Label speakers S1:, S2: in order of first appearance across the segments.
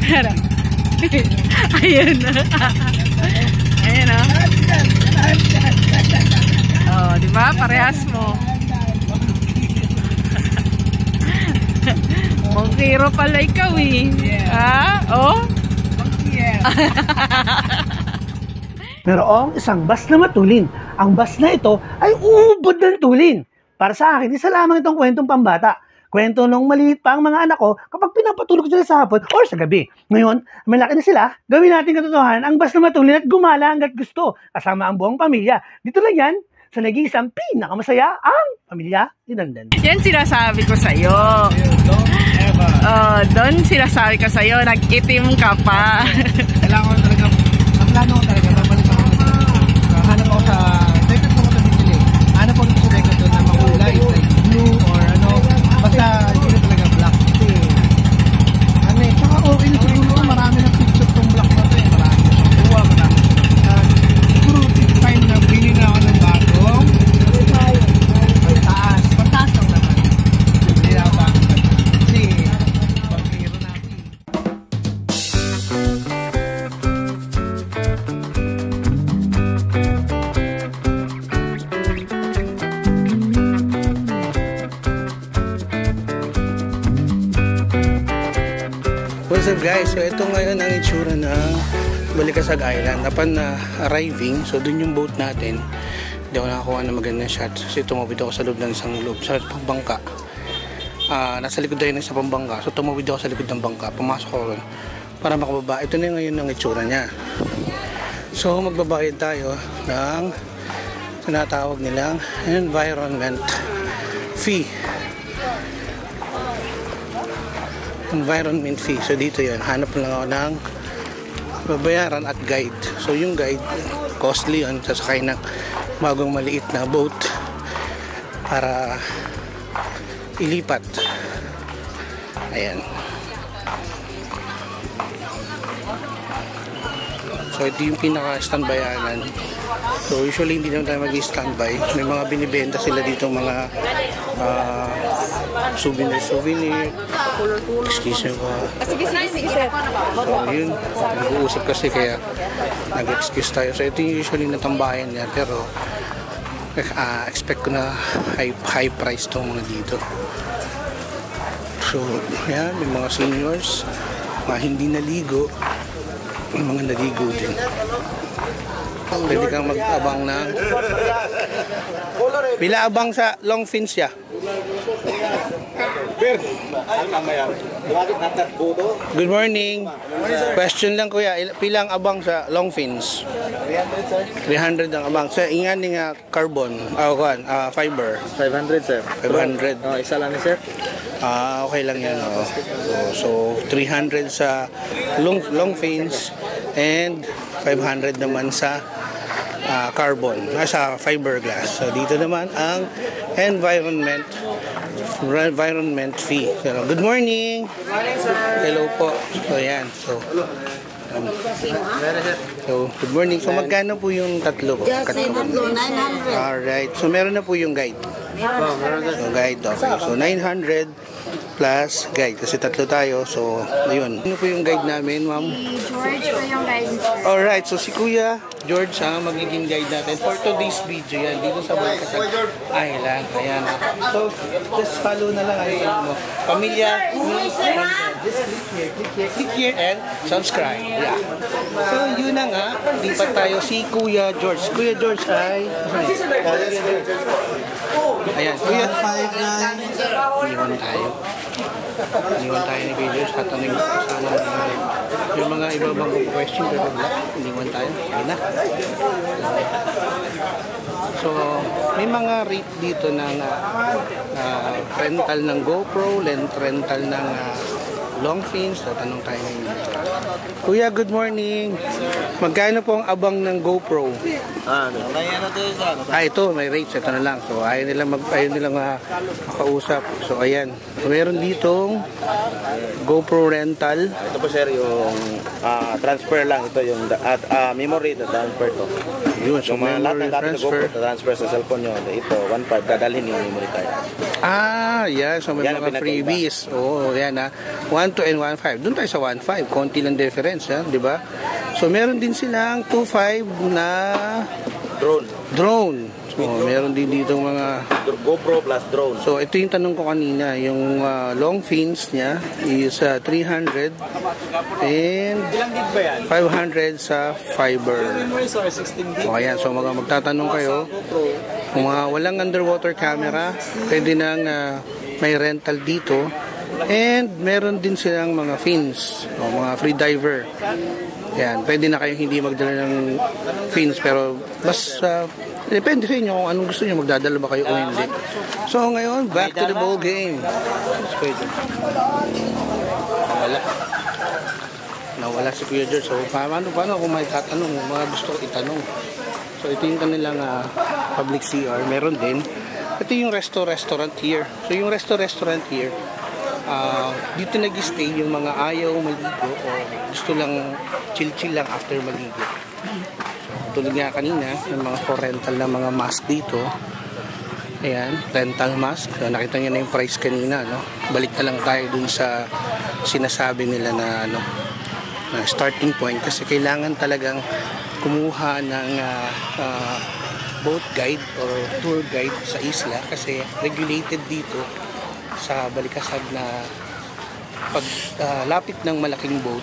S1: Ayun. Ayun o. Oh, di ba? Parehas mo. Mongkiro pala ikaw eh. Ha? Oh?
S2: Merong isang bus na matulin. Ang bus na ito ay uubod ng tulin. Para sa akin, isa lamang itong kwentong pambata. Kwento nung maliit pa ang mga anak ko kapag pinapatulog sila sa hapon o sa gabi. Ngayon, malaki na sila, gawin natin katotohanan ang bus na matulin at gumala hanggat gusto. Kasama ang buong pamilya. Dito lang yan, sa nag-iisang pinakamasaya ang pamilya ni Dandan.
S1: Yan sinasabi ko sa'yo. Doon sinasabi ko sa'yo, nag-itim ka pa.
S3: Kailangan ko talaga, ang plano ko talaga, babalik ako hanap ako sa second ko ito binili. Hanap ako sa second doon na makulay, like blue or ano, basta hindi na talaga black. Kasi, ano eh, saka okay na siguro, marami na picture tong black na ito eh. Marami na siyang buwa, marami na siyang siguro, it's time na bili na ako ng bagong pagtaas lang naman. Hindi na ako bagong kasi, pag-hero natin.
S4: What's up guys? So ito ngayon ang itsura ng Balikasag Island. Upon arriving, so dun yung boat natin. Hindi ako nakakuha ng magandang shot kasi tumawid ako sa loob ng isang loob sa pagbangka. Nasa likod tayo ng isang pambangka. So tumawid ako sa likod ng bangka. Pumasok ako para makababa. Ito na ngayon ang itsura niya. So magbabayad tayo ng tinatawag nilang environment fee. Environment fee. So dito yan, hanap lang ako ng babayaran at guide. So yung guide, costly yun, sasakay ng bagong maliit na boat para ilipat. Ayan. So ito yung pinaka-standbyanan. So usually hindi naman tayo mag-standby. May mga binibenta sila dito mga souvenir. Excuse me po.
S1: Sige, sir.
S4: So yun, nag-uusap kasi kaya nag-excuse tayo. So ito yung usually natambayan niya, pero expect ko na high price itong mga dito. So yan, may mga seniors, mga hindi naligo, may mga naligo din. Pwede kang mag-abang ng pila abang sa long fins ya. Good morning. Question lang kuya, pilang abang sa long fins? 300 ang abang. Sa ingan nga carbon, fiber.
S3: 500 sir.
S4: 500.
S3: Oh, isa lang ni sir.
S4: Okay lang yan. So 300 sa long fins and 500 naman sa carbon, sa fiberglass. So dito naman ang environment fee. So, good morning. Good morning, sir. Hello po. So yan. So good morning. So magkano po yung tatlo?
S5: Just 900.
S4: Alright. So meron na po yung guide. So guide, okay. So 900 plus guide kasi tatlo tayo. So ayun. Ano po yung guide namin, ma'am?
S5: George po yung guidance.
S4: Alright, so si Kuya George ang magiging guide natin for today's video yan dito sa Balikasag Island. Ayan. So just follow na lang ano mo. Pamilya, just click here and subscribe. Yeah. So yun na nga, lipat tayo si Kuya George. Kuya George ay ayan, Kuya 59. Iniwan tayo ni Kuya George. Tatanungin ko sana yung mga iba bang question pero iniwan tayo. Sige na. So may mga rate dito ng rental ng GoPro, rental ng long fins. So tanong tayo ngayon. Kuya, good morning. Magkano po ang abang ng GoPro? Ito, may rates. Ito na lang. So ayaw nilang makausap. So ayan. So meron ditong GoPro rental.
S6: Ito po sir yung transfer lang. Ito yung memory na transfer to.
S4: Yun, so
S6: yung mga lahat ng dati na
S4: transfer.
S6: GoPro transfer sa cellphone nyo. Ito, 1.5 dadalhin yung memory card.
S4: Yan. So may
S6: Yan ang
S4: mga
S6: pinakaiba.
S4: freebies. Oo, yan ha. 1.2 and 1.5. Doon tayo sa 1.5. Konti lang difference, ha? Di ba? So meron din silang 2.5 na drone. So meron din dito mga
S6: GoPro plus drone.
S4: So ito yung tanong ko kanina, yung long fins niya is 300 and 500 sa fiber. So ayan, so magtatanong kayo kung walang underwater camera, pwede nang may rental dito, and meron din silang mga fins o mga free diver. Yan, pwede na kayo hindi magdala ng fins, pero mas depende sa inyo kung anong gusto nyo, magdadala ba kayo o hindi. So ngayon, back to the ball game. Nawala si Kuya George. So paano kung may tatanong, mga gusto ko itanong. So ito yung kanilang public CR. Meron din. Ito yung restaurant here. So yung restaurant here, dito nag-stay yung mga ayaw maligo o gusto lang chill lang after maligo. Tulad nga kanina, yung mga for rental na mga mask dito. Ayan, rental mask. So, nakita nyo na yung price kanina, no? Balik na lang tayo dun sa sinasabi nila na, na starting point. Kasi kailangan talagang kumuha ng boat guide or tour guide sa isla. Kasi regulated dito sa Balikasag na pag lapit ng malaking boat,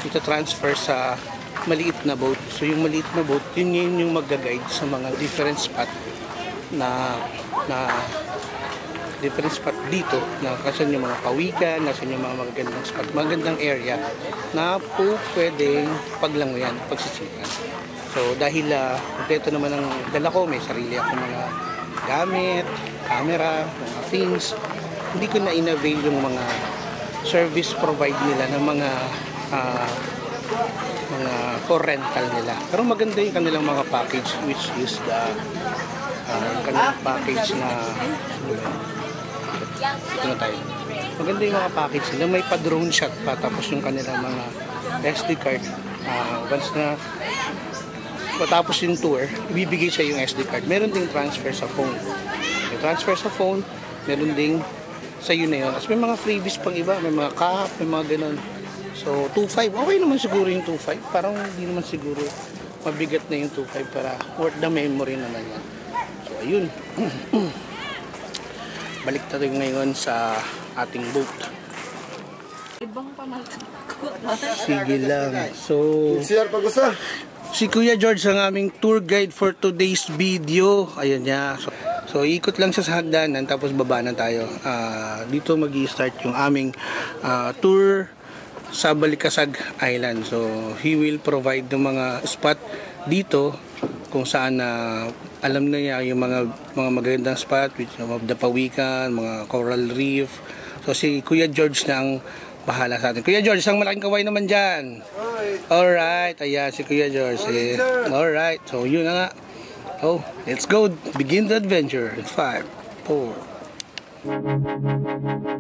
S4: ito transfer sa maliit na boat. So yung maliit na boat, yun yung mag-guide sa mga different spot na different spot dito, na kasan yung mga kawikan, nasan yung mga magagandang spot, magandang area na po pwedeng paglangoyan, pagsisikan. So dahil kompleto naman ang dala ko, may sarili ako mga gamit, camera, mga things, hindi ko na in-avail yung mga service provide nila ng mga for rental nila. Pero maganda yung kanilang mga package, which is the kanilang package na ito na tayo. Maganda yung mga package nila. May pa-drone shot pa, tapos yung kanilang mga SD card. Once na matapos yung tour, ibibigay sa yung SD card. Meron ding transfer sa phone. May transfer sa phone, meron ding sa yun na yun. As may mga freebies pang iba, may mga kahap, may mga ganun. So 2.5, okay naman siguro yung 2.5. Parang hindi naman siguro mabigat na yung 2.5 para worth the memory naman yan. So ayun. Balik tayo ngayon sa ating boat. Sige lang. So si Kuya George ang aming tour guide for today's video. Ayan niya. So ikot lang siya sa hagdanan, tapos baba na tayo. Dito mag-i-start yung aming tour sa Balikasag Island. So he will provide ng mga spot dito kung saan alam na niya yung mga magagandang spot, which of the Pawikan, mga coral reef. So si Kuya George na ang bahala sa atin. Kuya George, isang malaking kaway naman dyan. Alright, ayan si Kuya George. Alright, so yun na nga. So let's go, begin the adventure. 5, 4